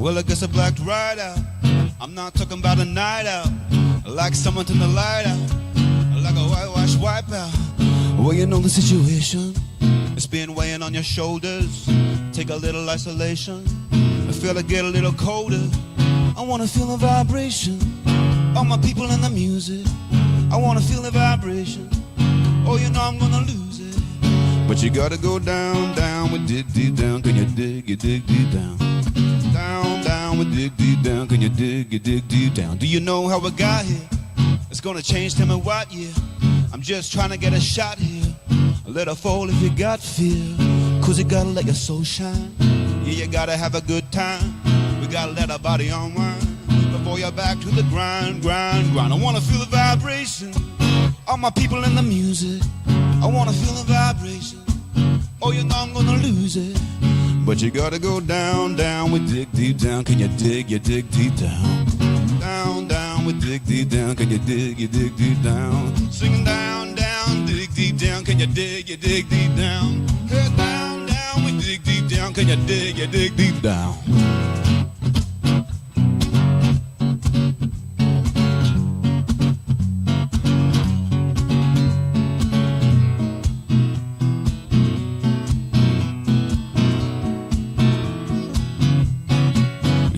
Well, I guess I blacked right out. I'm not talking about a night out. Like someone turned the light out. Like a whitewash wipeout. Well, you know the situation. It's been weighing on your shoulders. Take a little isolation. I feel it get a little colder. I wanna feel the vibration. All my people and the music. I wanna feel the vibration. Oh, you know I'm gonna lose it. But you gotta go down, down with dig deep down. Can you dig deep down? Down, down with dig deep down. Can you dig deep down? Do you know how we got here? It's gonna change, tell me what year. I'm just trying to get a shot here. Let her fall if you got fear. Cause you gotta let your soul shine. Yeah, you gotta have a good time. We gotta let our body unwind. Before you're back to the grind, grind, grind. I wanna feel the vibration. All my people in the music. I wanna feel the vibration. Oh, you know I'm gonna lose it. But you gotta go down, down with dig deep down. Can you dig deep down? Down, down with dig deep down. Can you dig deep down? Singing down, down, dig deep down. Can you dig deep down? Hey, down, down with dig deep down. Can you dig deep down?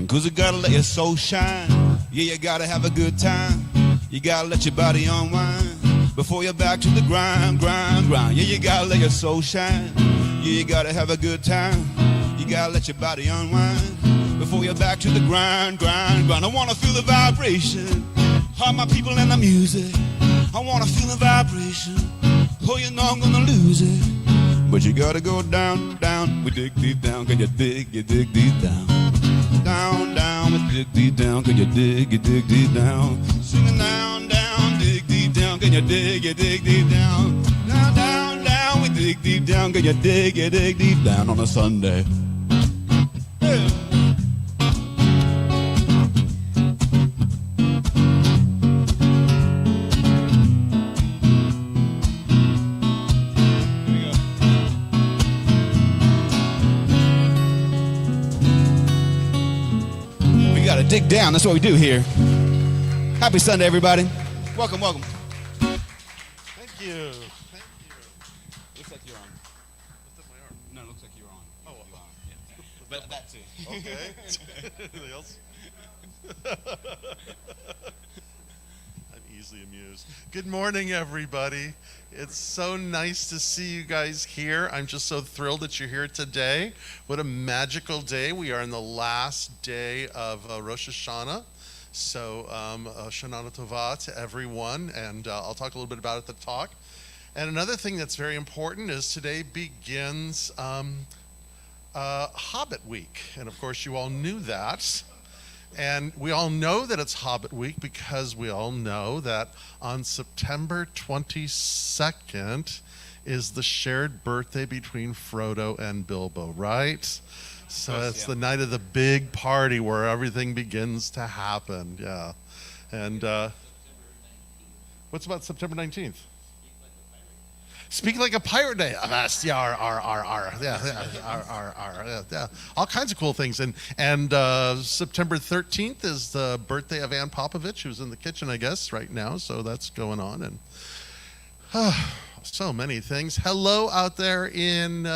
Cause you gotta let your soul shine. Yeah, you gotta have a good time. You gotta let your body unwind. Before you're back to the grind, grind, grind. Yeah, you gotta let your soul shine. Yeah, you gotta have a good time. You gotta let your body unwind. Before you're back to the grind, grind, grind. I wanna feel the vibration. All my people and the music. I wanna feel the vibration. Oh, you know I'm gonna lose it. But you gotta go down, down. We dig deep down. Can you dig deep down? Down, down, with dig deep down. Can you dig deep down? Singing down, down, dig deep down. Can you dig deep down? Down, down, down, we dig deep down. Can you dig deep down on a Sunday? Yeah. Dig down, that's what we do here. Happy Sunday, everybody. Welcome, welcome. Thank you. Thank you. Looks like you're on. What's up my arm? No, it looks like you're on. Oh, you're on. Yeah. But that too. Okay. Anything else? I'm easily amused. Good morning, everybody. It's so nice to see you guys here. I'm just so thrilled that you're here today. What a magical day. We are in the last day of Rosh Hashanah. So Shana Tova to everyone, and I'll talk a little bit about it at the talk. And another thing that's very important is today begins Hobbit Week. And of course, you all knew that. And we all know that it's Hobbit Week because we all know that on September 22nd is the shared birthday between Frodo and Bilbo, right? So Yes, it's yeah. the night of the big party where everything begins to happen, yeah. And what's about September 19th? Speak like a pirate day. Yeah, yeah. All kinds of cool things. And September 13th is the birthday of Ann Popovich, who's in the kitchen, I guess, right now. So that's going on. And so many things. Hello out there in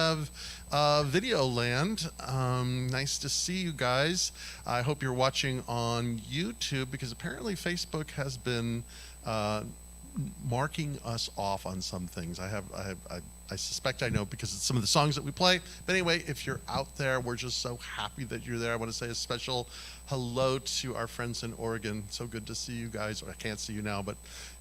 video land. Nice to see you guys. I hope you're watching on YouTube because apparently Facebook has been marking us off on some things. I suspect I know because it's some of the songs that we play. But anyway, if you're out there, we're just so happy that you're there. I want to say a special hello to our friends in Oregon. So good to see you guys. I can't see you now, but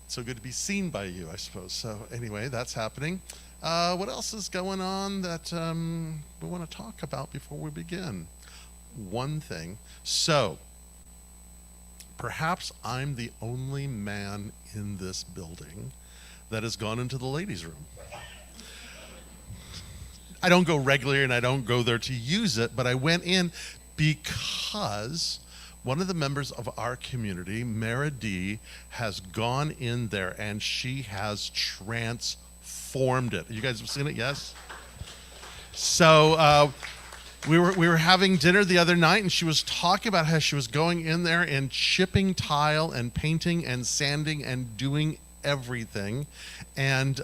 it's so good to be seen by you, I suppose. So anyway, that's happening. What else is going on that we want to talk about before we begin? One thing. So perhaps I'm the only man in this building that has gone into the ladies' room. I don't go regularly and I don't go there to use it, but I went in because one of the members of our community, Mara D, has gone in there and she has transformed it. You guys have seen it, yes? So We were having dinner the other night, and she was talking about how she was going in there and chipping tile and painting and sanding and doing everything. And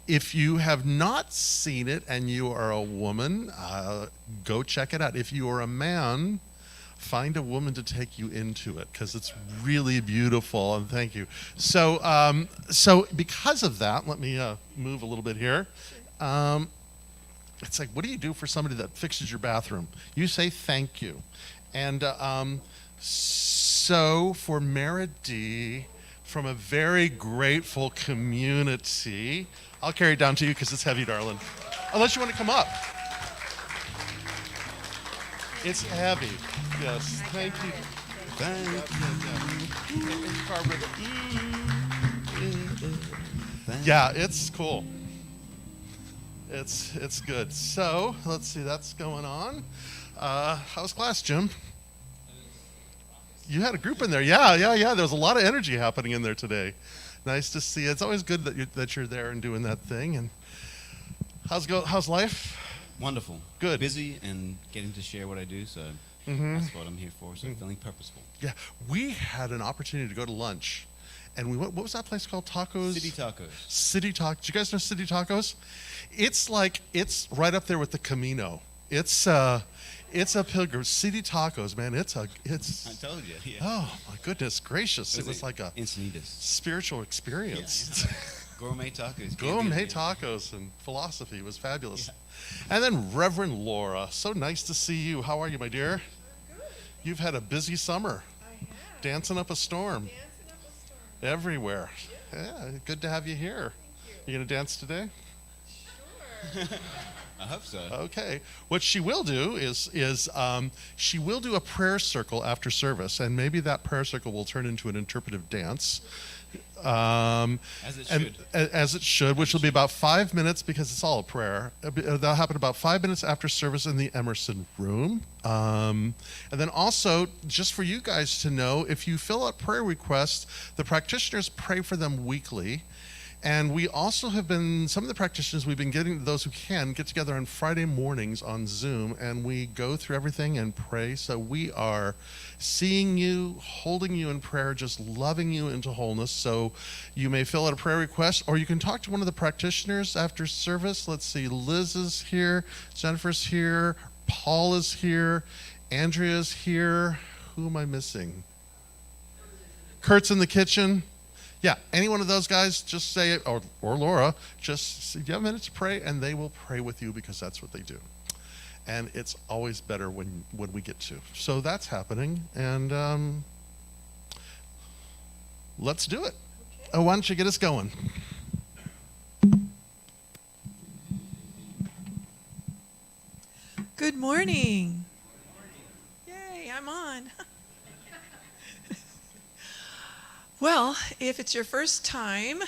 if you have not seen it and you are a woman, go check it out. If you are a man, find a woman to take you into it, because it's really beautiful. And thank you. So, so because of that, let me move a little bit here. It's like, what do you do for somebody that fixes your bathroom? You say thank you. And so for Mara D, from a very grateful community, I'll carry it down to you because it's heavy, darling. Unless you want to come up. It's heavy. Yes. Thank you. Yeah, it's cool. It's good. So let's see, that's going on. How's class, Jim? You had a group in there. Yeah. There was a lot of energy happening in there today. Nice to see. It's always good that you're there and doing that thing. And how's life? Wonderful. Good. Busy and getting to share what I do, so that's what I'm here for. So feeling purposeful. Yeah, we had an opportunity to go to lunch, and we went. What was that place called? Tacos. City Tacos. City Tacos. Do you guys know City Tacos? It's right up there with the Camino. It's a pilgrim. City Tacos, man. It's. I told you. Yeah. Oh my goodness gracious! It was like a Encinitas. spiritual experience. Yeah. Gourmet tacos. Gourmet tacos and philosophy was fabulous. Yeah. And then Reverend Laura, so nice to see you. How are you, my dear? Good. You've had a busy summer. I have. Dancing up a storm. Everywhere. Yeah, good to have you here. You gonna dance today? Sure. I hope so. Okay. What she will do is she will do a prayer circle after service, and maybe that prayer circle will turn into an interpretive dance. As it should. As it should, which will be about 5 minutes, because it's all a prayer. That'll happen about 5 minutes after service in the Emerson room. And then also, just for you guys to know, if you fill out prayer requests, the practitioners pray for them weekly. And we also have been, some of the practitioners, we've been getting, those who can, get together on Friday mornings on Zoom, and we go through everything and pray. So we are seeing you, holding you in prayer, just loving you into wholeness. So you may fill out a prayer request, or you can talk to one of the practitioners after service. Let's see, Liz is here, Jennifer's here, Paul is here, Andrea's here. Who am I missing? Kurt's in the kitchen. Yeah, any one of those guys, just say it, or Laura, just say, do you have a minute to pray? And they will pray with you, because that's what they do. And it's always better when we get to. So that's happening, and let's do it. Okay. Oh, why don't you get us going? Good morning. Yay, I'm on. Well, if it's your first time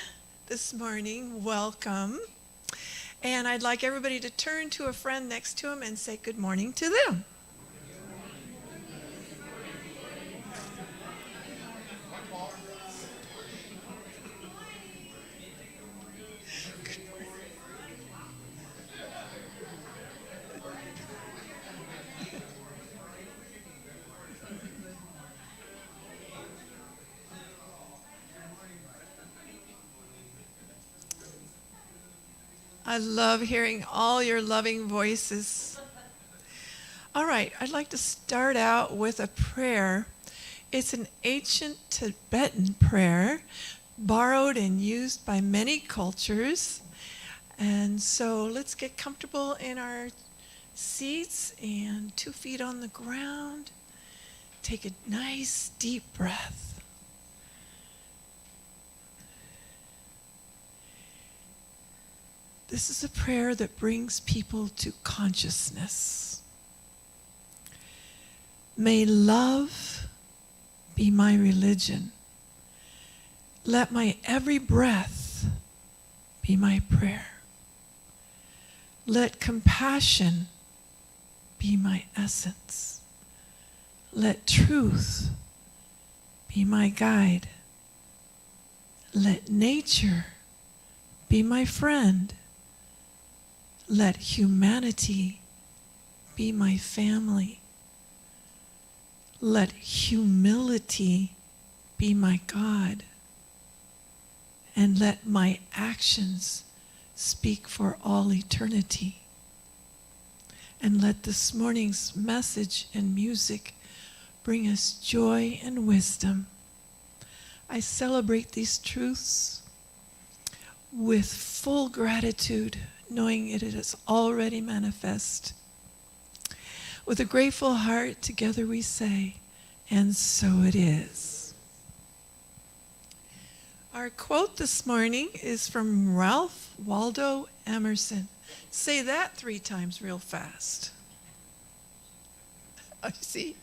this morning, welcome. And I'd like everybody to turn to a friend next to them and say good morning to them. I love hearing all your loving voices. All right, I'd like to start out with a prayer. It's an ancient Tibetan prayer, borrowed and used by many cultures. And so let's get comfortable in our seats and 2 feet on the ground. Take a nice deep breath. This is a prayer that brings people to consciousness. May love be my religion. Let my every breath be my prayer. Let compassion be my essence. Let truth be my guide. Let nature be my friend. Let humanity be my family. Let humility be my God. And let my actions speak for all eternity. And let this morning's message and music bring us joy and wisdom. I celebrate these truths with full gratitude, knowing it is already manifest. With a grateful heart, together we say, and so it is. Our quote this morning is from Ralph Waldo Emerson. Say that 3 times real fast. I see.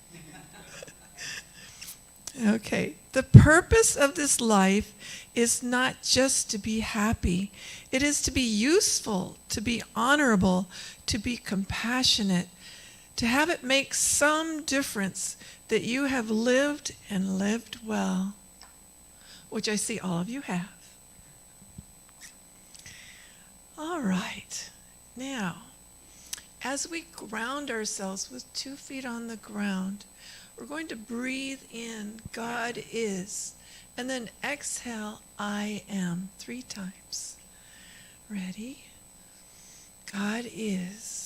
Okay. The purpose of this life is not just to be happy. It is to be useful, to be honorable, to be compassionate, to have it make some difference that you have lived and lived well, which I see all of you have. All right. Now, as we ground ourselves with 2 feet on the ground, we're going to breathe in, God is, and then exhale, I am, 3 times. Ready? God is.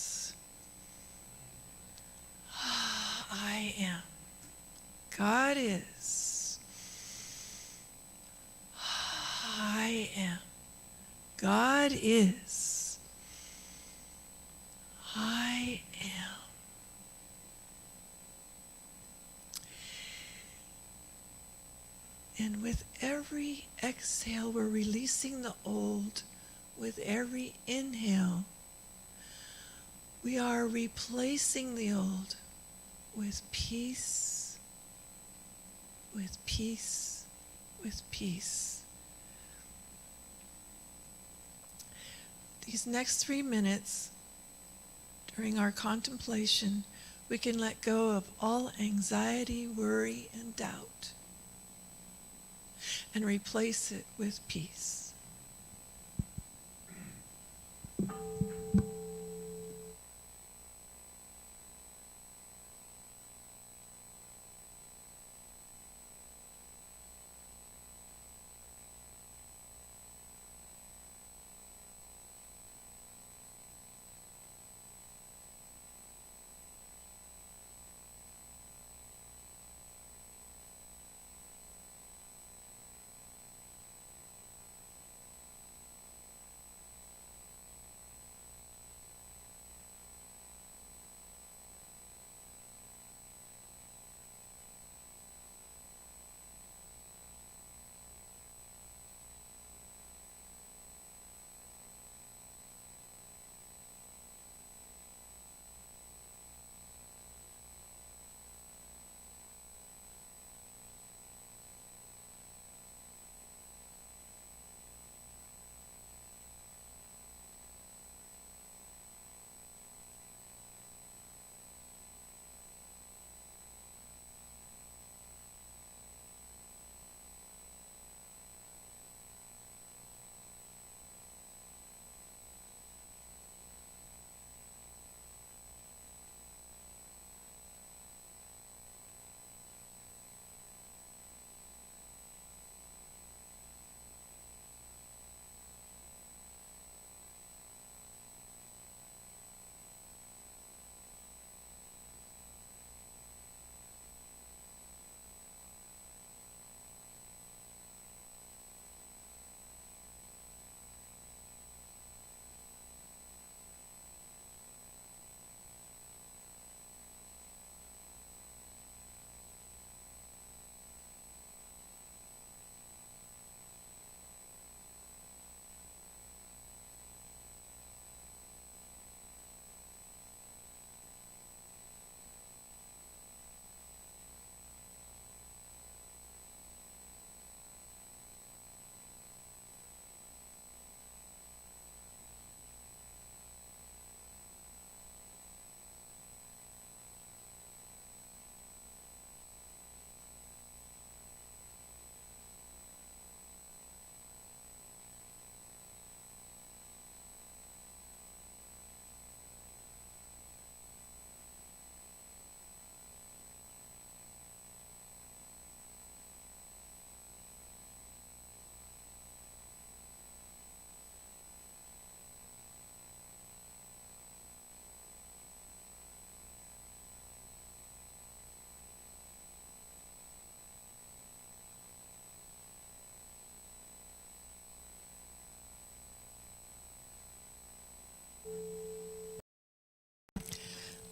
I am. God is. I am. God is. I am. And with every exhale, we're releasing the old. With every inhale, we are replacing the old with peace, with peace, with peace. These next 3 minutes, during our contemplation, we can let go of all anxiety, worry, and doubt, and replace it with peace.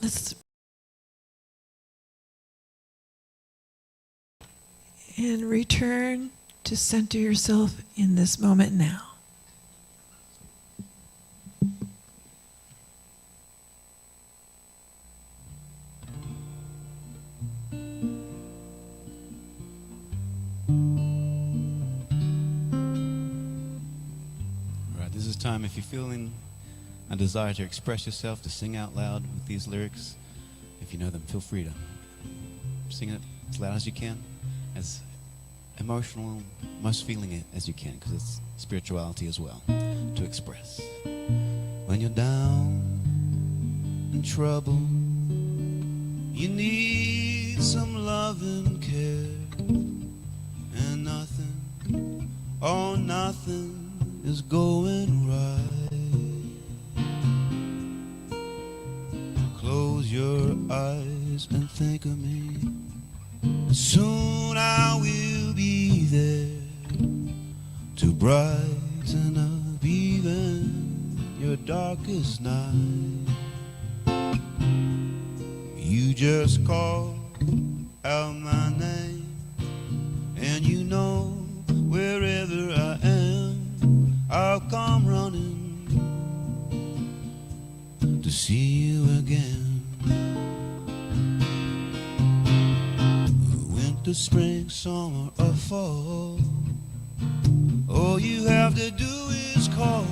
Let's and return to center yourself in this moment now. All right, this is time if you're feeling a desire to express yourself, to sing out loud with these lyrics. If you know them, feel free to sing it as loud as you can, as emotional, most feeling it as you can, because it's spirituality as well to express. When you're down in trouble, you need some love and care, and nothing, oh nothing is going right. Close your eyes and think of me. Soon I will be there to brighten up even your darkest night. You just call out my name, and you know wherever I am, I'll come running to see you again. Winter, spring, summer, or fall, all you have to do is call,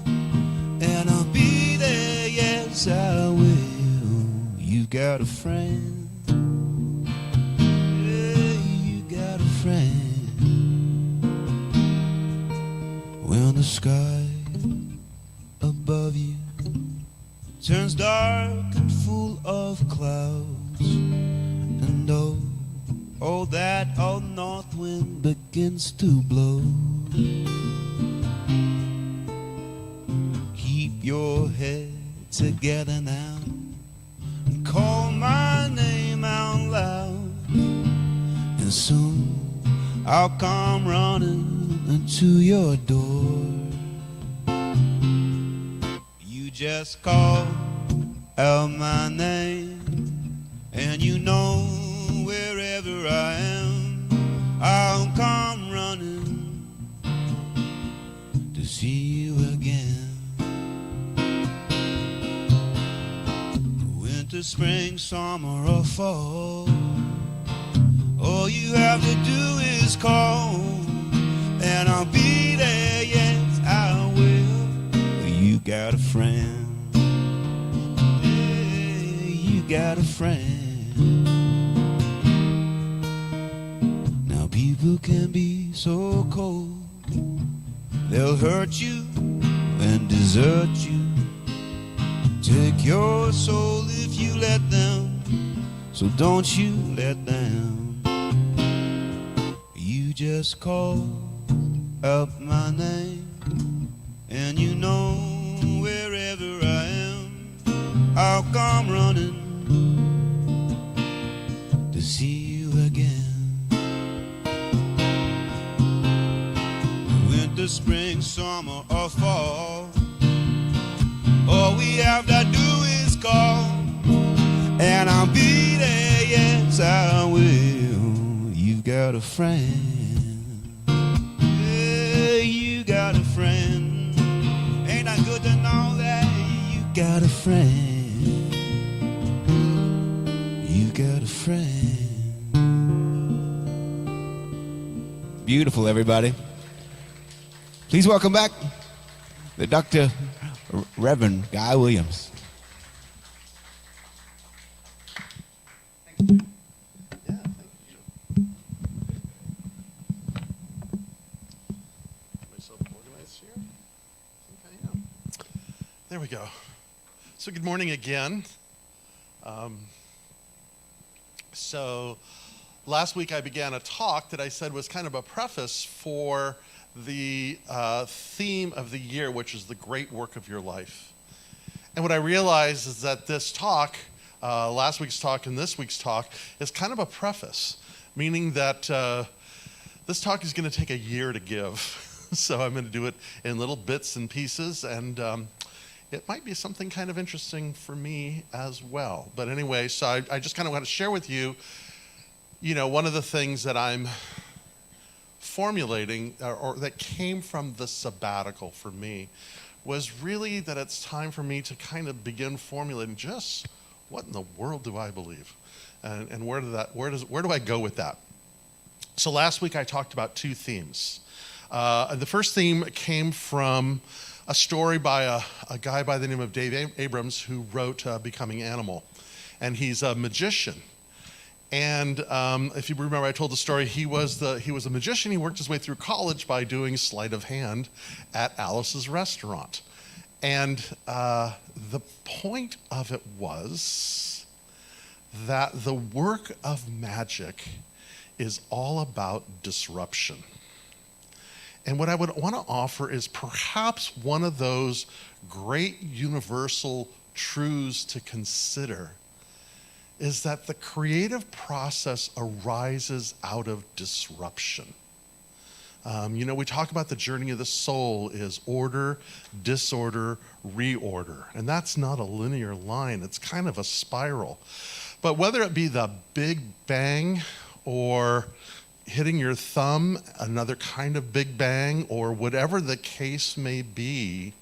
and I'll be there, yes I will. You got a friend, yeah, you got a friend. When the sky above you turns dark and full of clouds, and oh, that old north wind begins to blow, keep your head together now and call my name out loud, and soon I'll come running into your door. You just call out my name, and you know wherever I am, I'll come running to see you again. Winter, spring, summer, or fall, all you have to do is call, and I'll be there, yes I will. You got a friend, yeah, you got a friend. Now people can be so cold, they'll hurt you and desert you, take your soul if you let them, so don't you let them. You just call out my name, and you know wherever I am, I'll come running to see you again. Winter, spring, summer, or fall, all we have to do is call, and I'll be there, yes I will. You've got a friend, yeah, you got a friend. Ain't that good to know that you got a friend, you got a friend. Beautiful, everybody. Please welcome back the Dr. Reverend Guy Williams. Yeah, thank you. Myself organized here. I think I am. There we go. So good morning again. So last week I began a talk that I said was kind of a preface for the theme of the year, which is the great work of your life. And what I realized is that this talk, last week's talk and this week's talk, is kind of a preface, meaning that this talk is going to take a year to give. So I'm going to do it in little bits and pieces, and it might be something kind of interesting for me as well. But anyway, so I just kind of want to share with you, one of the things that I'm formulating or that came from the sabbatical for me was really that it's time for me to kind of begin formulating just what in the world do I believe, and where do I go with that? So last week I talked about two themes. The first theme came from a story by a guy by the name of Dave Abrams who wrote Becoming Animal, and he's a magician. And if you remember, I told the story. He was a magician. He worked his way through college by doing sleight of hand at Alice's restaurant. And the point of it was that the work of magic is all about disruption. And what I would want to offer is perhaps one of those great universal truths to consider is that the creative process arises out of disruption. We talk about the journey of the soul is order, disorder, reorder. And that's not a linear line. It's kind of a spiral. But whether it be the Big Bang or hitting your thumb, another kind of Big Bang, or whatever the case may be,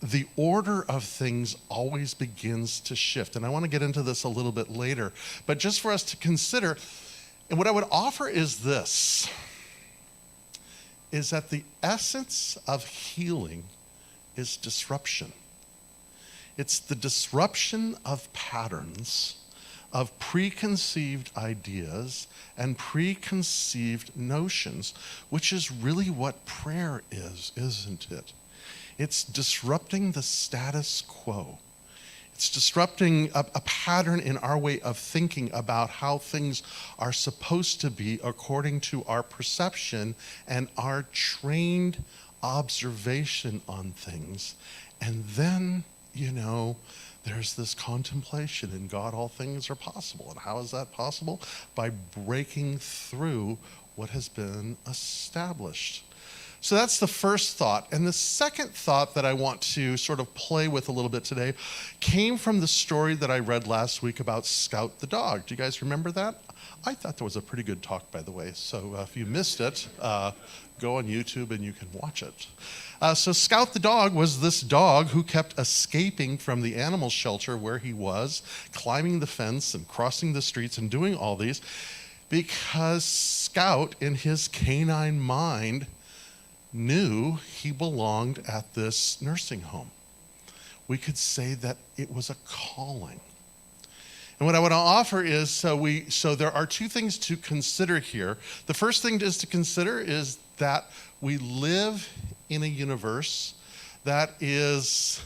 the order of things always begins to shift. And I want to get into this a little bit later. But just for us to consider, and what I would offer is this, is that the essence of healing is disruption. It's the disruption of patterns, of preconceived ideas and preconceived notions, which is really what prayer is, isn't it? It's disrupting the status quo. It's disrupting a pattern in our way of thinking about how things are supposed to be according to our perception and our trained observation on things. And then, there's this contemplation in God, all things are possible. And how is that possible? By breaking through what has been established. So that's the first thought. And the second thought that I want to sort of play with a little bit today came from the story that I read last week about Scout the dog. Do you guys remember that? I thought that was a pretty good talk, by the way. So if you missed it, go on YouTube and you can watch it. So Scout the dog was this dog who kept escaping from the animal shelter where he was, climbing the fence and crossing the streets and doing all these, because Scout, in his canine mind, knew he belonged at this nursing home. We could say that it was a calling. And what I want to offer is, so there are two things to consider here. The first thing is to consider is that we live in a universe that is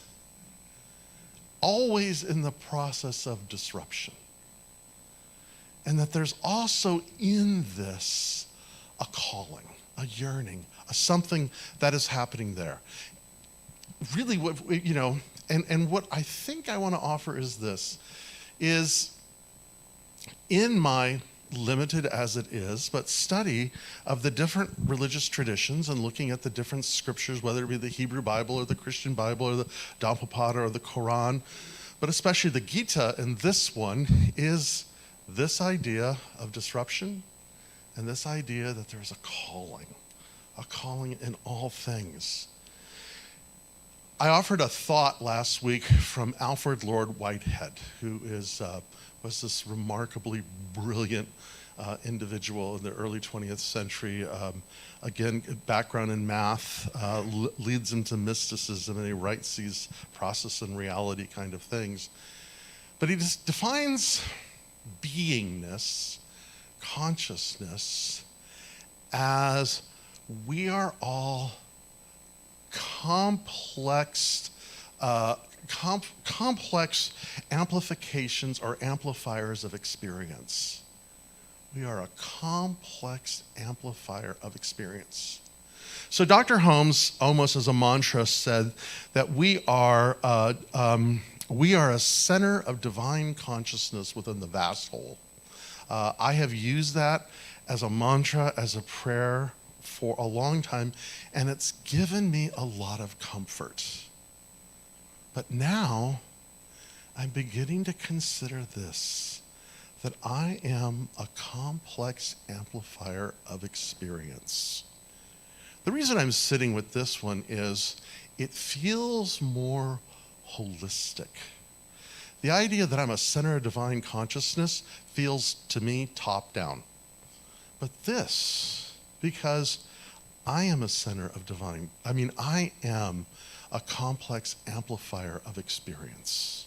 always in the process of disruption. And that there's also in this a calling, a yearning, a something that is happening there. Really, and what I think I want to offer is this, is in my limited as it is, but study of the different religious traditions and looking at the different scriptures, whether it be the Hebrew Bible or the Christian Bible or the Dhammapada or the Quran, but especially the Gita, and this one is this idea of disruption and this idea that there's a calling in all things. I offered a thought last week from Alfred Lord Whitehead, who was this remarkably brilliant individual in the early 20th century. Again, background in math leads him to mysticism, and he writes these process and reality kind of things. But he just defines beingness, consciousness, as we are all complex amplifications or amplifiers of experience. We are a complex amplifier of experience. So Dr. Holmes, almost as a mantra, said that we are a center of divine consciousness within the vast whole. I have used that as a mantra, as a prayer for a long time, and it's given me a lot of comfort. But now I'm beginning to consider this, that I am a complex amplifier of experience. The reason I'm sitting with this one is it feels more holistic. The idea that I'm a center of divine consciousness feels to me top down. But this, because I am a center of I am a complex amplifier of experience.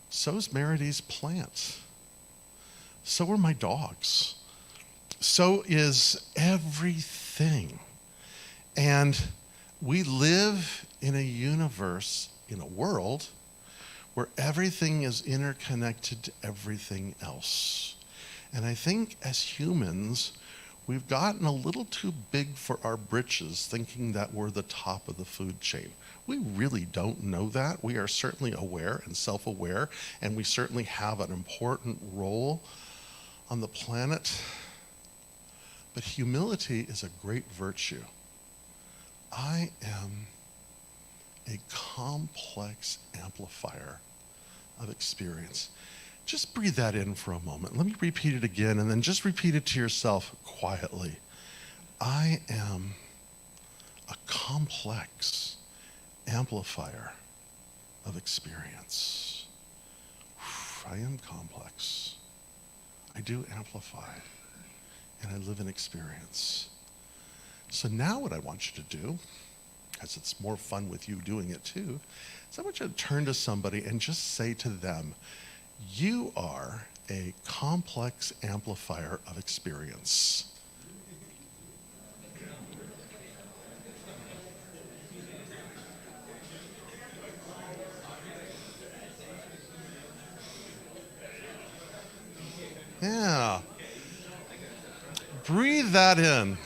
So is Meridy's plant. So are my dogs. So is everything. And we live in a universe, in a world, where everything is interconnected to everything else. And I think as humans, we've gotten a little too big for our britches, thinking that we're the top of the food chain. We really don't know that. We are certainly aware and self-aware, and we certainly have an important role on the planet. But humility is a great virtue. I am a complex amplifier of experience. Just breathe that in for a moment. Let me repeat it again, and then just repeat it to yourself quietly. I am a complex amplifier of experience. I am complex. I do amplify, and I live in experience. So now what I want you to do, because it's more fun with you doing it too, is I want you to turn to somebody and just say to them, you are a complex amplifier of experience. Yeah. Breathe that in.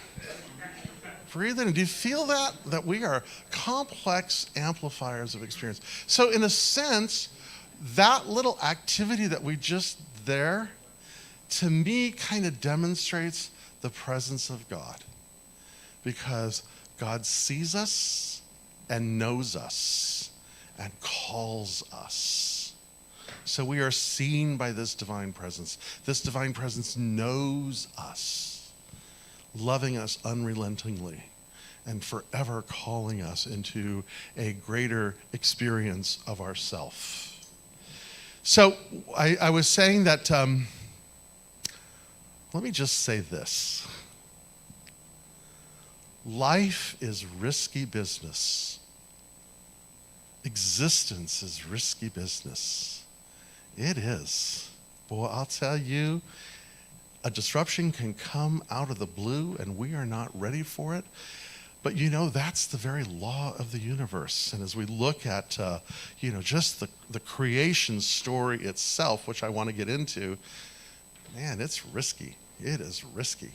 Breathe in. Do you feel that? That we are complex amplifiers of experience. So in a sense, that little activity that we just there, to me, kind of demonstrates the presence of God. Because God sees us and knows us and calls us. So we are seen by this divine presence. This divine presence knows us, loving us unrelentingly, and forever calling us into a greater experience of ourself. So I was saying that, let me just say this. Life is risky business. Existence is risky business. It is. Boy, I'll tell you, a disruption can come out of the blue and we are not ready for it. But you know, that's the very law of the universe. And as we look at, just the creation story itself, which I want to get into, man, it's risky. It is risky.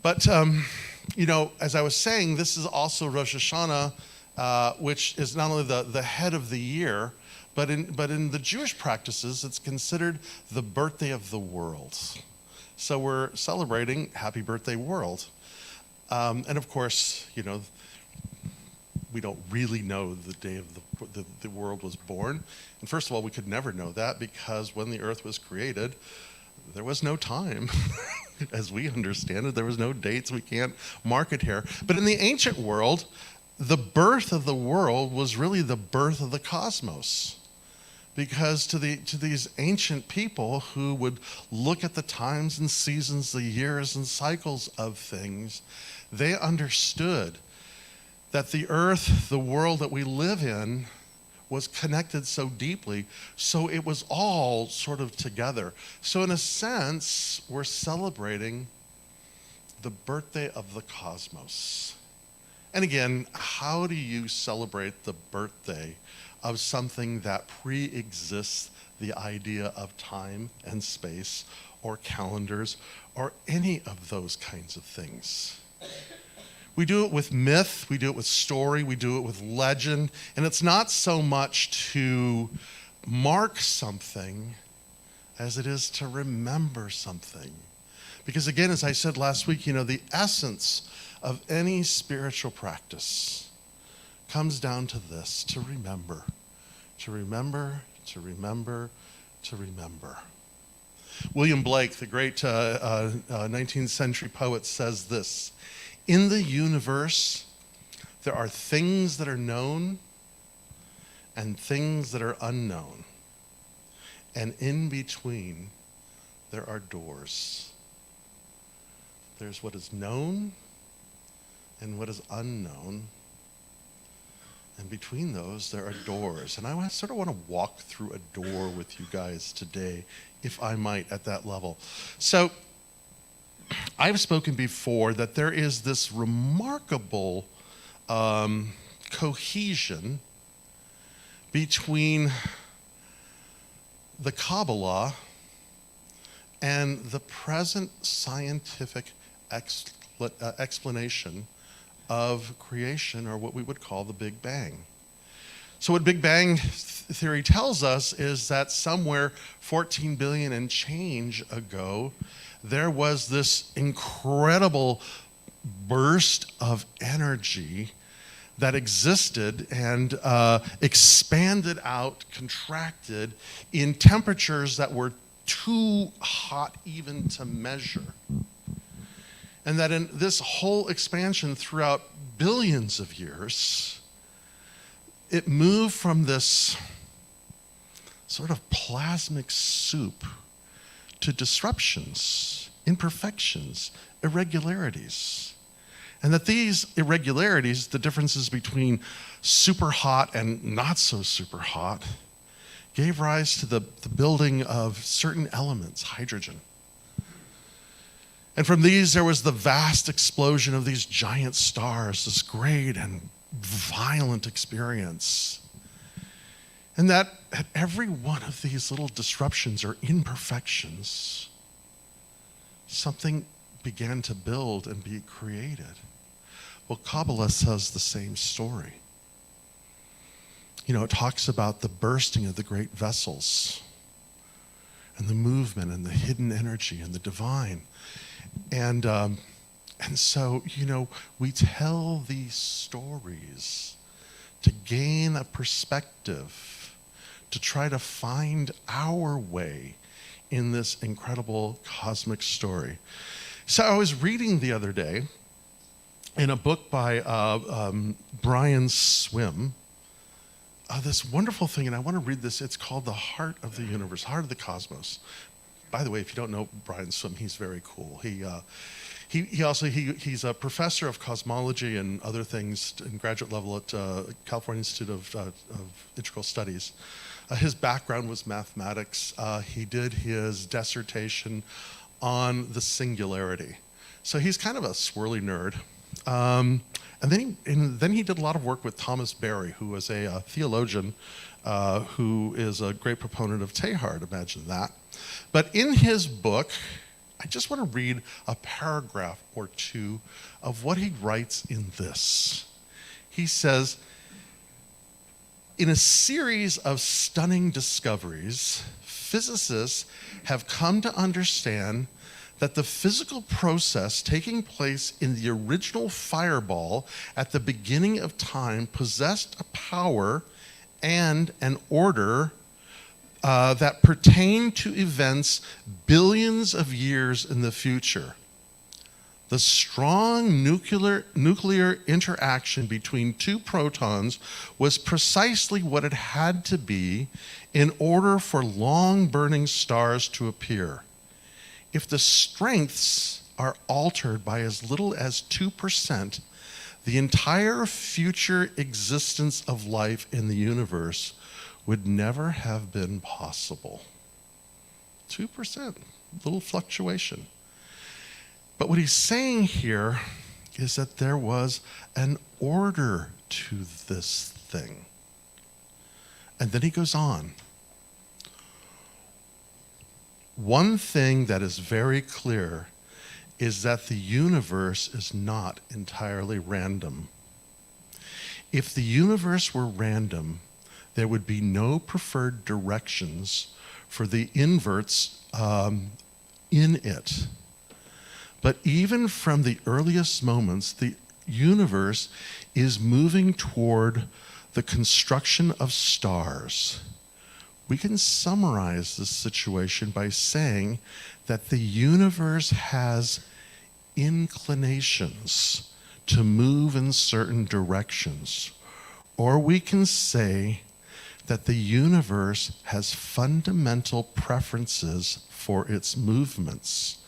But, as I was saying, this is also Rosh Hashanah, which is not only the head of the year, but in the Jewish practices, it's considered the birthday of the world. So we're celebrating Happy Birthday World. And of course, we don't really know the day of the world was born. And first of all, we could never know that because when the earth was created, there was no time. As we understand it, there was no dates. We can't mark it here. But in the ancient world, the birth of the world was really the birth of the cosmos. Because to these ancient people who would look at the times and seasons, the years and cycles of things, they understood that the earth, the world that we live in, was connected so deeply, so it was all sort of together. So in a sense, we're celebrating the birthday of the cosmos. And again, how do you celebrate the birthday of something that pre-exists the idea of time and space or calendars or any of those kinds of things? We do it with myth, we do it with story, we do it with legend, and it's not so much to mark something as it is to remember something. Because again, as I said last week, the essence of any spiritual practice comes down to this: to remember, to remember, to remember, to remember. William Blake, the great 19th century poet, says this: in the universe, there are things that are known and things that are unknown. And in between, there are doors. There's what is known and what is unknown. And between those, there are doors. And I sort of want to walk through a door with you guys today, if I might, at that level. So I've spoken before that there is this remarkable cohesion between the Kabbalah and the present scientific explanation of creation, or what we would call the Big Bang. So what Big Bang theory tells us is that somewhere 14 billion and change ago, there was this incredible burst of energy that existed and expanded out, contracted in temperatures that were too hot even to measure. And that in this whole expansion throughout billions of years, it moved from this sort of plasmic soup to disruptions, imperfections, irregularities. And that these irregularities, the differences between super hot and not so super hot, gave rise to the building of certain elements, hydrogen. And from these, there was the vast explosion of these giant stars, this great and violent experience. And that at every one of these little disruptions or imperfections, something began to build and be created. Well, Kabbalah says the same story. You know, it talks about the bursting of the great vessels and the movement and the hidden energy and the divine. And so, you know, we tell these stories to gain a perspective, to try to find our way in this incredible cosmic story. So I was reading the other day in a book by Brian Swim, this wonderful thing, and I want to read this. It's called The Heart of the Universe, Heart of the Cosmos. By the way, if you don't know Brian Swim, he's very cool. He's a professor of cosmology and other things in graduate level at California Institute of Integral Studies. His background was mathematics. He did his dissertation on the singularity. So he's kind of a swirly nerd. And then he did a lot of work with Thomas Berry, who was a theologian who is a great proponent of Teilhard. Imagine that. But in his book, I just want to read a paragraph or two of what he writes in this. He says, in a series of stunning discoveries, physicists have come to understand that the physical process taking place in the original fireball at the beginning of time possessed a power and an order that pertain to events billions of years in the future. The strong nuclear interaction between two protons was precisely what it had to be in order for long-burning stars to appear. If the strengths are altered by as little as 2%, the entire future existence of life in the universe would never have been possible. 2%, little fluctuation. But what he's saying here is that there was an order to this thing. And then he goes on. One thing that is very clear is that the universe is not entirely random. If the universe were random, there would be no preferred directions for the inverts in it. But even from the earliest moments, the universe is moving toward the construction of stars, we can summarize this situation by saying that the universe has inclinations to move in certain directions. Or we can say that the universe has fundamental preferences for its movements.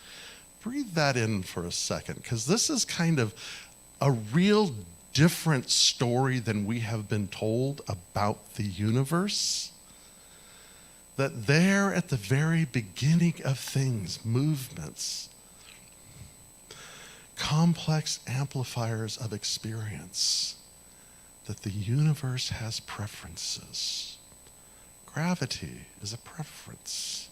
Breathe that in for a second, because this is kind of a real different story than we have been told about the universe. That there at the very beginning of things, movements, complex amplifiers of experience, that the universe has preferences. Gravity is a preference.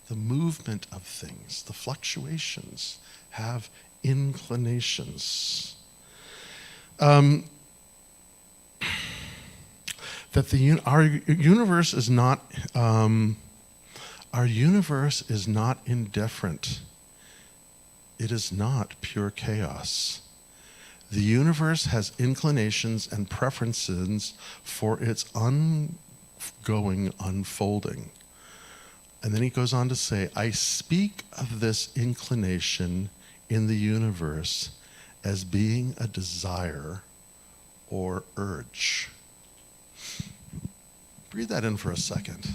The movement of things, the fluctuations, have inclinations. That our universe is not indifferent. It is not pure chaos. The universe has inclinations and preferences for its ongoing unfolding. And then he goes on to say, I speak of this inclination in the universe as being a desire or urge. Breathe that in for a second.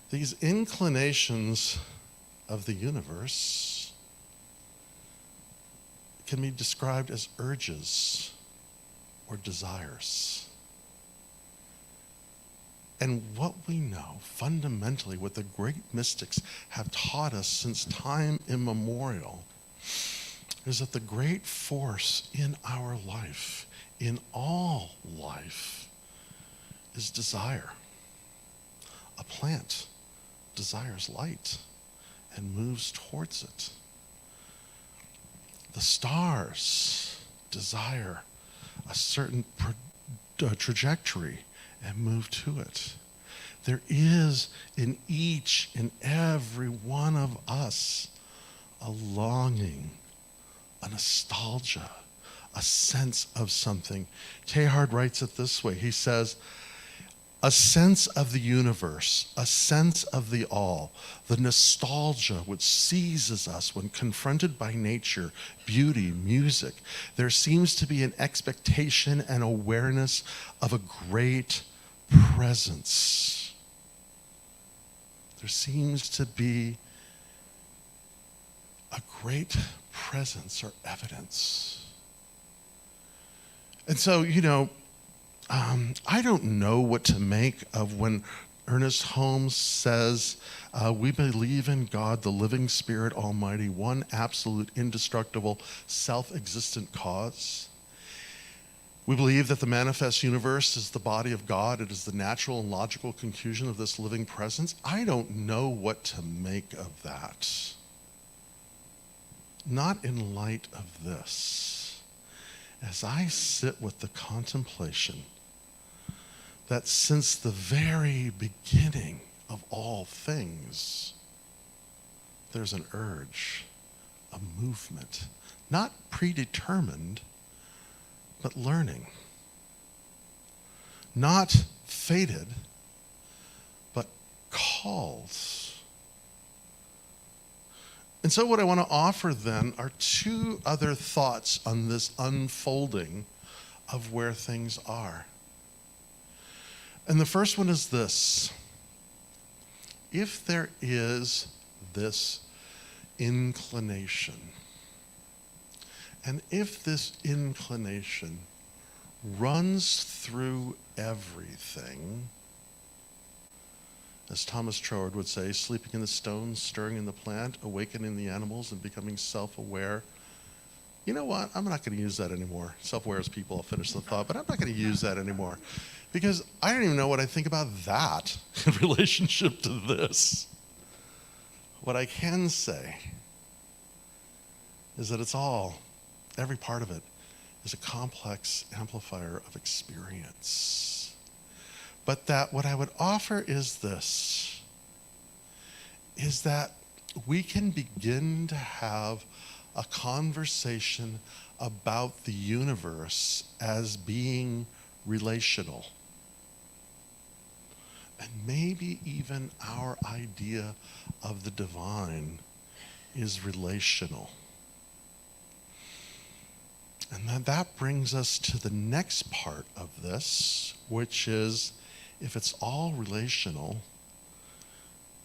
These inclinations of the universe can be described as urges or desires. And what we know, fundamentally, what the great mystics have taught us since time immemorial, is that the great force in our life, in all life, is desire. A plant desires light and moves towards it. The stars desire a certain trajectory and move to it. There is in each and every one of us a longing, a nostalgia, a sense of something. Teilhard writes it this way. He says, a sense of the universe, a sense of the all, the nostalgia which seizes us when confronted by nature, beauty, music. There seems to be an expectation and awareness of a great presence. There seems to be a great presence or evidence. And so, I don't know what to make of when Ernest Holmes says, we believe in God, the living Spirit Almighty, one absolute, indestructible, self-existent cause. We believe that the manifest universe is the body of God. It is the natural and logical conclusion of this living presence. I don't know what to make of that. Not in light of this. As I sit with the contemplation that since the very beginning of all things, there's an urge, a movement, not predetermined, but learning. Not fated, but called. And so what I want to offer then are two other thoughts on this unfolding of where things are. And the first one is this. If there is this inclination, and if this inclination runs through everything, as Thomas Troward would say, sleeping in the stones, stirring in the plant, awakening the animals, and becoming self-aware. You know what? I'm not going to use that anymore. Self-aware as people, I'll finish the thought, but I'm not going to use that anymore. Because I don't even know what I think about that in relationship to this. What I can say is that it's all, every part of it, is a complex amplifier of experience. But that what I would offer is this, is that we can begin to have a conversation about the universe as being relational. And maybe even our idea of the divine is relational. And then that brings us to the next part of this, which is, if it's all relational,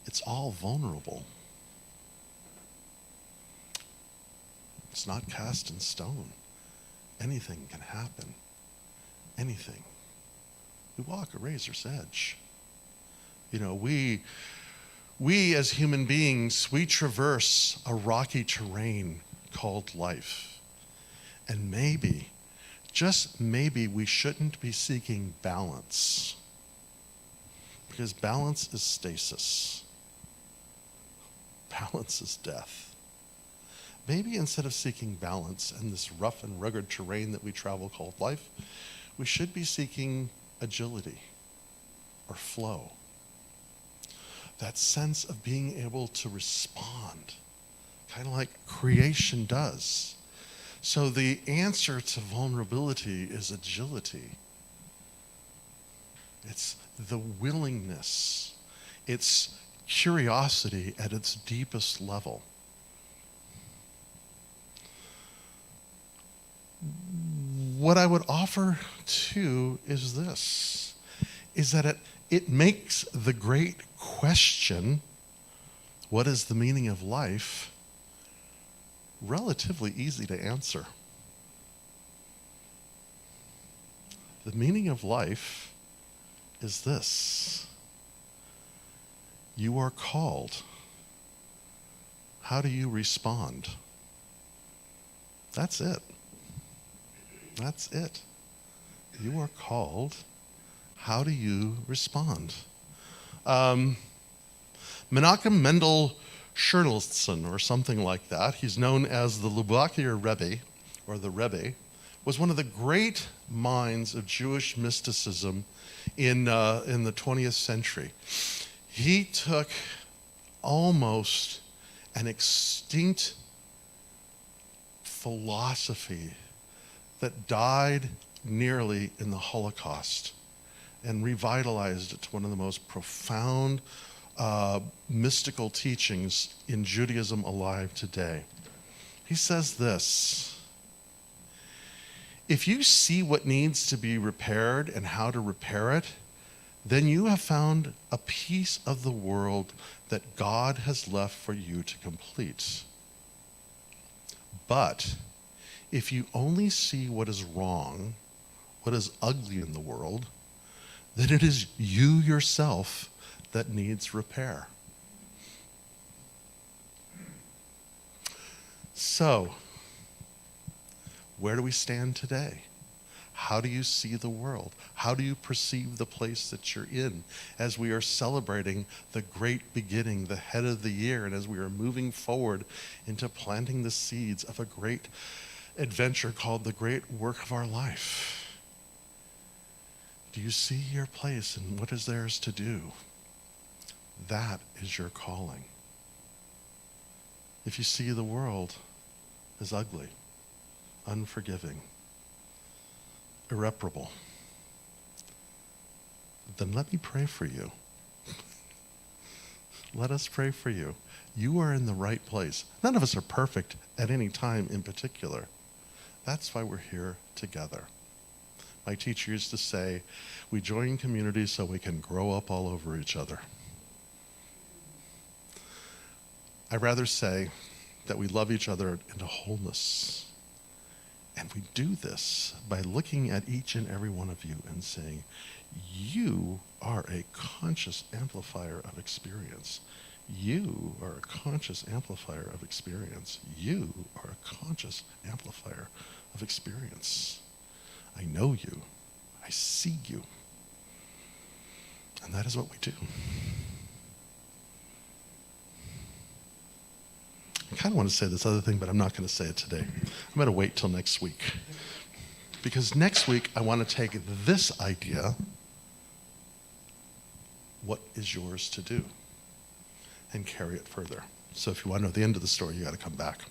it's all vulnerable. It's not cast in stone. Anything can happen. Anything. We walk a razor's edge. You know, we as human beings, we traverse a rocky terrain called life. And maybe, just maybe, we shouldn't be seeking balance. Because balance is stasis. Balance is death. Maybe instead of seeking balance in this rough and rugged terrain that we travel called life, we should be seeking agility or flow. That sense of being able to respond, kind of like creation does. So the answer to vulnerability is agility. It's the willingness. It's curiosity at its deepest level. What I would offer too is this, is that it makes the great question, what is the meaning of life, relatively easy to answer. The meaning of life is this: you are called. How do you respond? That's it. That's it. You are called. How do you respond? Menachem Mendel Schneerson, or something like that, he's known as the Lubavitcher Rebbe, or the Rebbe, was one of the great minds of Jewish mysticism in the 20th century. He took almost an extinct philosophy that died nearly in the Holocaust and revitalized it to one of the most profound mystical teachings in Judaism alive today. He says this: if you see what needs to be repaired and how to repair it, then you have found a piece of the world that God has left for you to complete. But if you only see what is wrong, what is ugly in the world, then it is you yourself that needs repair. So, where do we stand today? How do you see the world? How do you perceive the place that you're in as we are celebrating the great beginning, the head of the year, and as we are moving forward into planting the seeds of a great adventure called the great work of our life? Do you see your place and what is theirs to do? That is your calling. If you see the world as ugly, unforgiving, irreparable, then let me pray for you. Let us pray for you. You are in the right place. None of us are perfect at any time in particular. That's why we're here together. My teacher used to say, we join communities so we can grow up all over each other. I rather say that we love each other into wholeness. And we do this by looking at each and every one of you and saying, you are a conscious amplifier of experience. You are a conscious amplifier of experience. You are a conscious amplifier of experience. I know you. I see you. And that is what we do. I kind of want to say this other thing, but I'm not going to say it today. I'm going to wait till next week. Because next week, I want to take this idea, what is yours to do, and carry it further. So if you want to know the end of the story, you got to come back.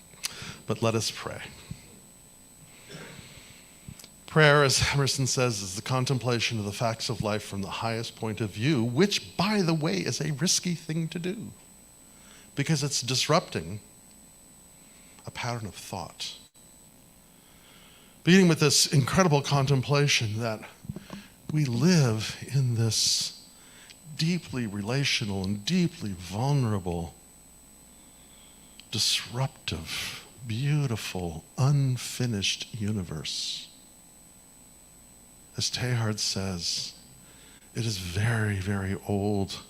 But let us pray. Prayer, as Emerson says, is the contemplation of the facts of life from the highest point of view, which, by the way, is a risky thing to do because it's disrupting a pattern of thought. Beginning with this incredible contemplation that we live in this deeply relational and deeply vulnerable, disruptive, beautiful, unfinished universe. As Teilhard says, it is very, very old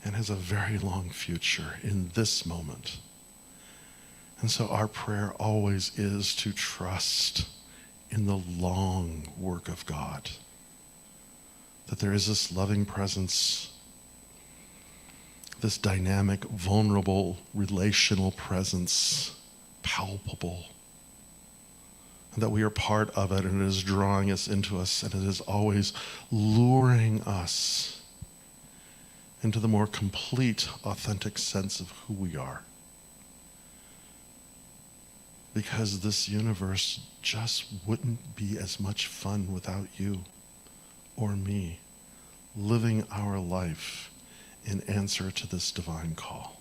and has a very long future in this moment. And so our prayer always is to trust in the long work of God, that there is this loving presence, this dynamic, vulnerable, relational presence, palpable, and that we are part of it, and it is drawing us into us, and it is always luring us into the more complete, authentic sense of who we are. Because this universe just wouldn't be as much fun without you or me living our life in answer to this divine call.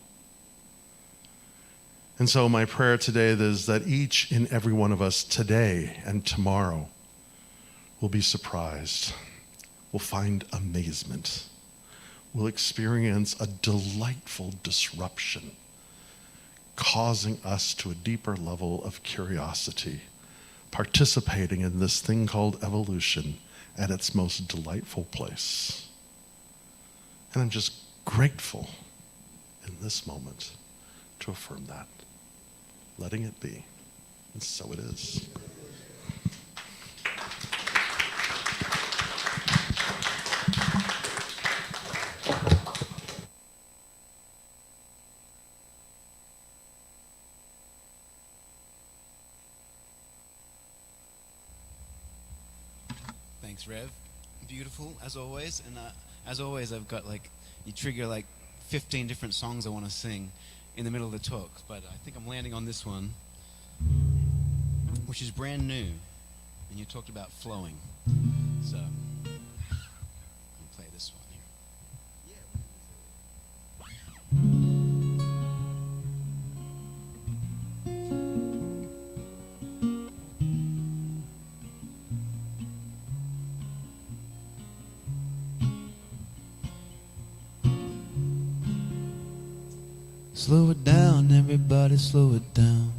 And so my prayer today is that each and every one of us today and tomorrow will be surprised, will find amazement, will experience a delightful disruption, causing us to a deeper level of curiosity, participating in this thing called evolution at its most delightful place. And I'm just grateful in this moment to affirm that, letting it be. And so it is. Thanks, Rev. Beautiful, as always. And as always, I've got you trigger 15 different songs I want to sing in the middle of the talk. But I think I'm landing on this one, which is brand new. And you talked about flowing. So I'm going to play this one here. Slow it down, everybody, slow it down.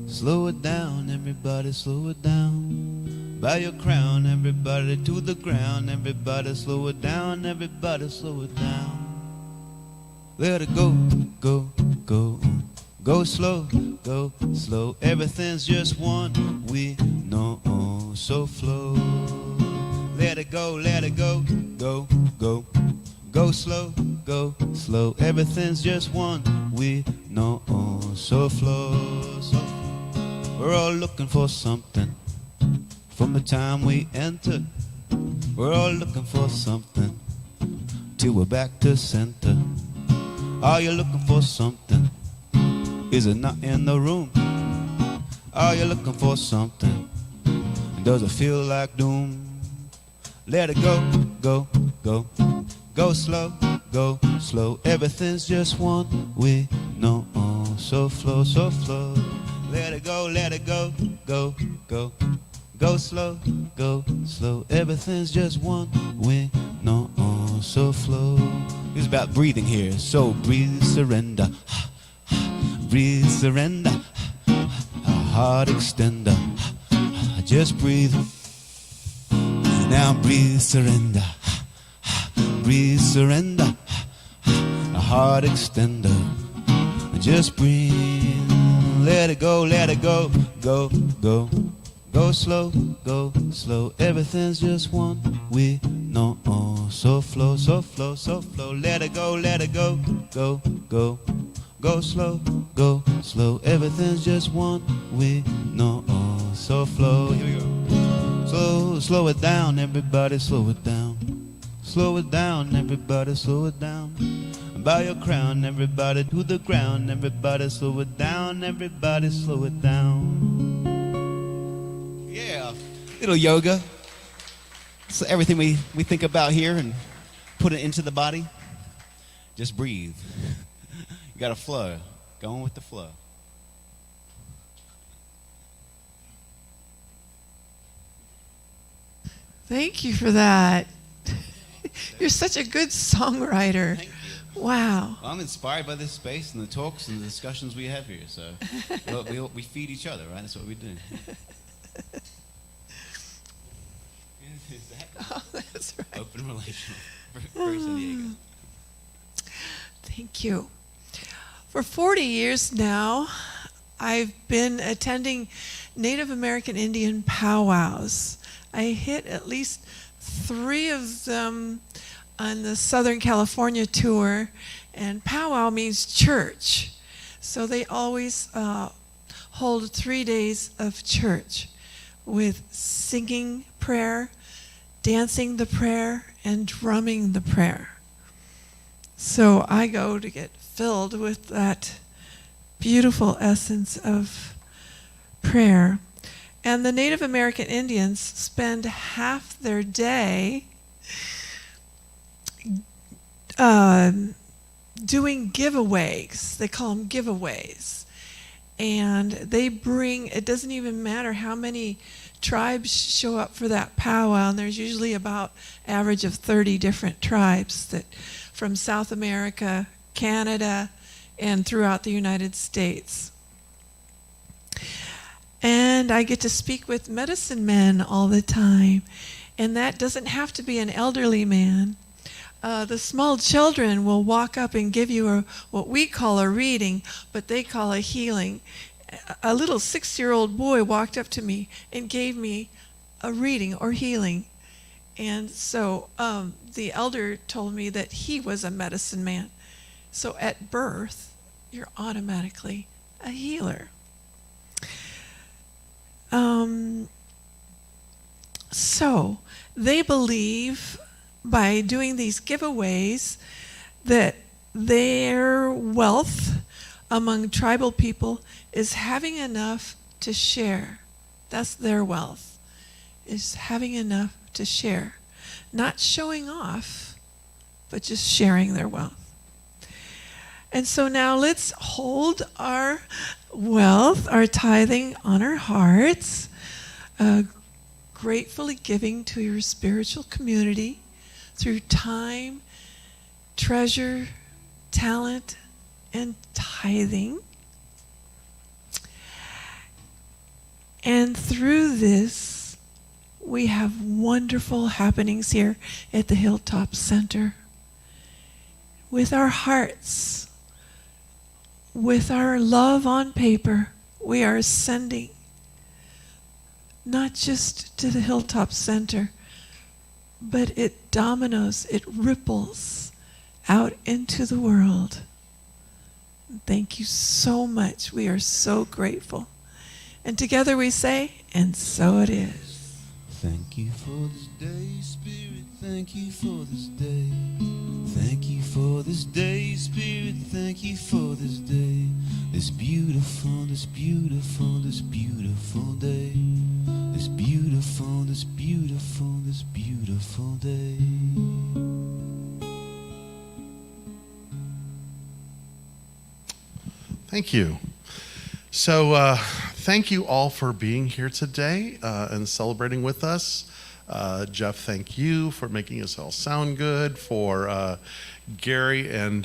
Slow it down, everybody, slow it down. Bow your crown, everybody, to the ground. Everybody, slow it down, everybody, slow it down. Let it go, go, go. Go slow, go slow. Everything's just one, we know, so flow. Let it go, go, go. Go slow, everything's just one, we know, so flow, so. We're all looking for something from the time we entered. We're all looking for something till we're back to center. Are you looking for something? Is it not in the room? Are you looking for something? And does it feel like doom? Let it go, go, go. Go slow, everything's just one, we know, so flow, so flow. Let it go, go, go. Go slow, everything's just one, we know, so flow. It's about breathing here, so breathe, surrender, breathe, surrender, a heart extender, just breathe, now breathe, surrender. Breathe, surrender, a heart extender. Just breathe, let it go, go, go. Go slow, everything's just one, we know, so flow, so flow, so flow. Let it go, go, go. Go slow, everything's just one, we know, so flow. Here we go. Slow it down, everybody, slow it down. Slow it down, everybody, slow it down. bow your crown, everybody to the ground, everybody slow it down, everybody slow it down. Yeah, little yoga. So everything we think about here and put it into the body, just breathe. You got to flow, going with the flow. Thank you for that. You're such a good songwriter. Thank you. Wow. Well, I'm inspired by this space and the talks and the discussions we have here. So we feed each other, right? That's what we do. Oh, that's right. Open relational. Very San Diego. Thank you. For 40 years now, I've been attending Native American Indian powwows. I hit at least 3 of them on the Southern California tour, and powwow means church. So they always hold 3 days of church with singing prayer, dancing the prayer, and drumming the prayer. So I go to get filled with that beautiful essence of prayer. And the Native American Indians spend half their day doing giveaways. They call them giveaways. And they bring, it doesn't even matter how many tribes show up for that powwow, and there's usually about average of 30 different tribes that from South America, Canada, and throughout the United States. And I get to speak with medicine men all the time, and that doesn't have to be an elderly man. The small children will walk up and give you what we call a reading, but they call a healing. A little 6-year-old boy walked up to me and gave me a reading or healing. And so the elder told me that he was a medicine man. So at birth, you're automatically a healer. So they believe by doing these giveaways that their wealth among tribal people is having enough to share. That's their wealth, is having enough to share. Not showing off, but just sharing their wealth. And so now let's hold our wealth, our tithing on our hearts, gratefully giving to your spiritual community through time, treasure, talent, and tithing. And through this, we have wonderful happenings here at the Hilltop Center. With our hearts, with our love on paper, we are sending not just to the Hilltop Center, but it dominoes, it ripples out into the world. Thank you so much. We are so grateful. And together we say, and so it is. Thank you for this day, Spirit. Thank you for this day. Thank you for this day, Spirit. Thank you for this day. This beautiful, this beautiful, this beautiful day. This beautiful, this beautiful, this beautiful day. Thank you. So thank you all for being here today and celebrating with us. Jeff, thank you for making us all sound good. For Gary and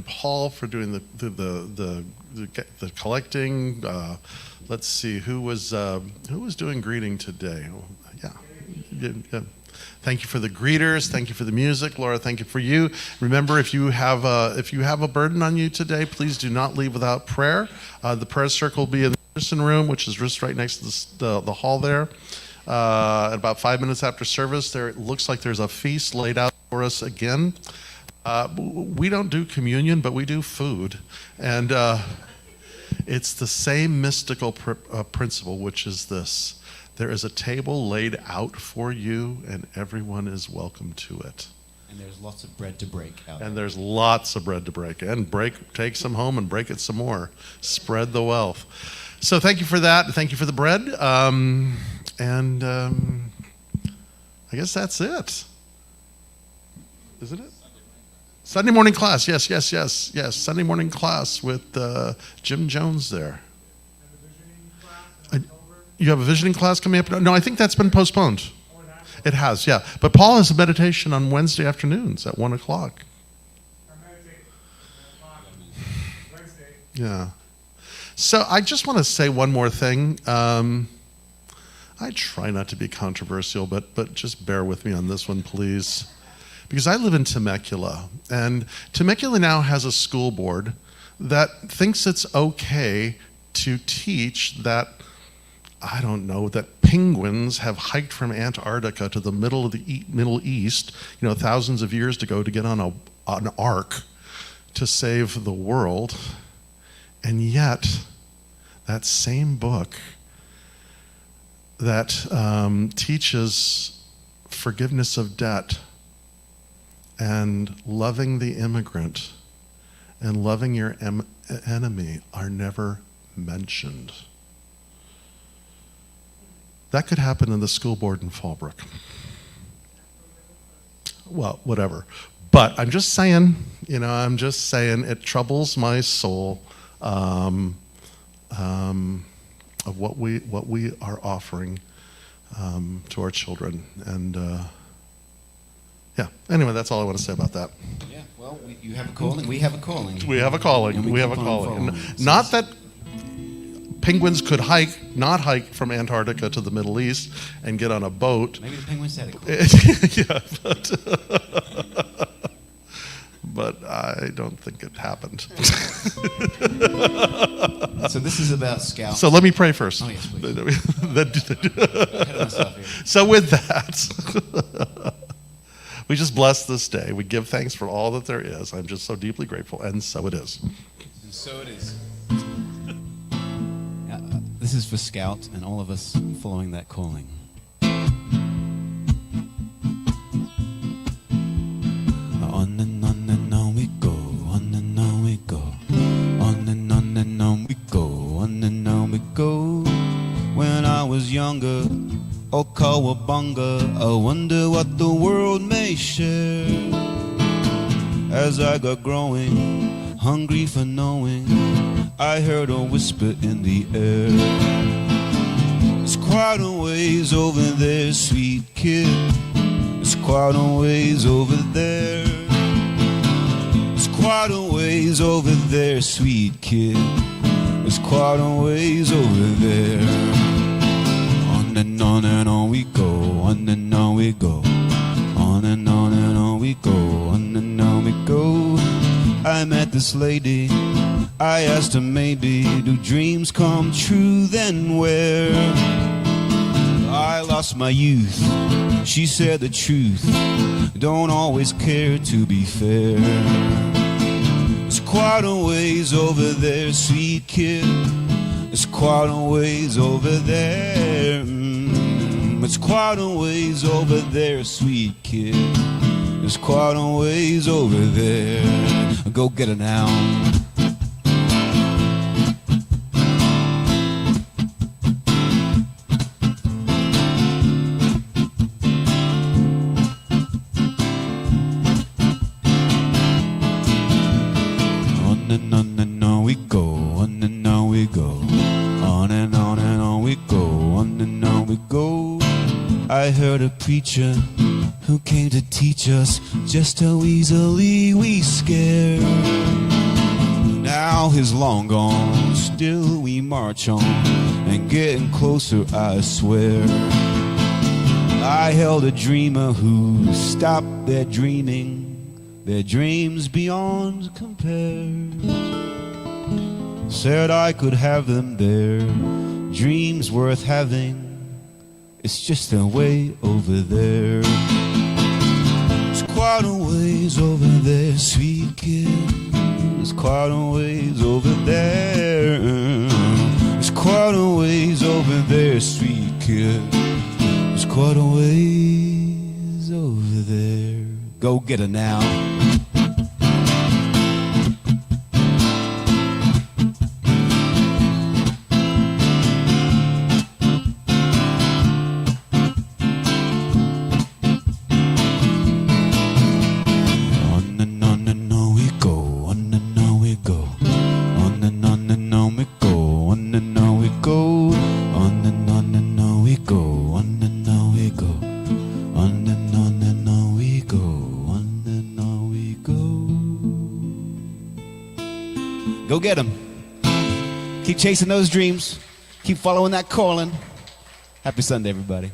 Paul for doing the collecting. Let's see who was doing greeting today. Yeah. Thank you for the greeters. Thank you for the music, Laura. Thank you for you. Remember, if you have a burden on you today, please do not leave without prayer. The prayer circle will be in the medicine room, which is just right next to the hall there. About 5 minutes after service, there it looks like there's a feast laid out for us again. We don't do communion, but we do food, and it's the same mystical principle, which is this. There is a table laid out for you, and everyone is welcome to it. And there's lots of bread to break out. And there's lots of bread to break. And take some home and break it some more. Spread the wealth. So thank you for that. Thank you for the bread. I guess that's it. Isn't it? Sunday morning class. Yes. Sunday morning class with Jim Jones there. You have a visioning class coming up? No, I think that's been postponed. It has, yeah. But Paul has a meditation on Wednesday afternoons at 1 o'clock. Yeah. So I just want to say one more thing. I try not to be controversial, but just bear with me on this one, please. Because I live in Temecula, and Temecula now has a school board that thinks it's okay to teach that, I don't know, that penguins have hiked from Antarctica to the middle of the Middle East, thousands of years ago to get on an ark to save the world. And yet, that same book that teaches forgiveness of debt and loving the immigrant and loving your enemy are never mentioned. That could happen in the school board in Fallbrook. Well, whatever. But I'm just saying, it troubles my soul of what we are offering to our children. And anyway, that's all I want to say about that. Yeah, well, you have a calling. We have a calling. We have a calling. We have a calling. And not that penguins could not hike from Antarctica to the Middle East and get on a boat. Maybe the penguins had a calling. Yeah, but I don't think it happened. So this is about Scouts. So let me pray first. Oh, yes, please. Ahead of myself here. So with that, we just bless this day. We give thanks for all that there is. I'm just so deeply grateful, and so it is. And so it is. This is for Scout and all of us following that calling. On and on we go, on and on we go, on and on and on we go, on and on we go. When I was younger, oh cowabunga, I wonder what the world may share. As I got growing, hungry for knowing, I heard a whisper in the air. It's quite a ways over there, sweet kid. It's quite a ways over there. It's quite a ways over there, sweet kid. It's quite a ways over there. On and on and on we go, on and on we go, on and on and on we go, on and on we go. I met this lady, I asked her maybe, do dreams come true, then where? I lost my youth, she said the truth, don't always care to be fair. It's quite a ways over there, sweet kid. It's quite a ways over there. It's quite a ways over there, sweet kid. It's quite a ways over there. Go get it now. On and on we go, on and on we go, on and on we go, on and on we go. I heard a preacher who came to teach us just how easily we scare. Now he's long gone, still we march on, and getting closer, I swear. I held a dreamer who stopped their dreaming, their dreams beyond compare. Said I could have them there, dreams worth having. It's just a way over there. It's quite a ways over there, sweet kid. It's quite a ways over there. It's quite a ways over there, sweet kid. It's quite a ways over there. Go get her now. On and on we go, on and on we go. On and on we go, on and on we go. On and on we go, on and on we go. On and on we go, on and on we go. Go get 'em. Keep chasing those dreams. Keep following that calling. Happy Sunday, everybody.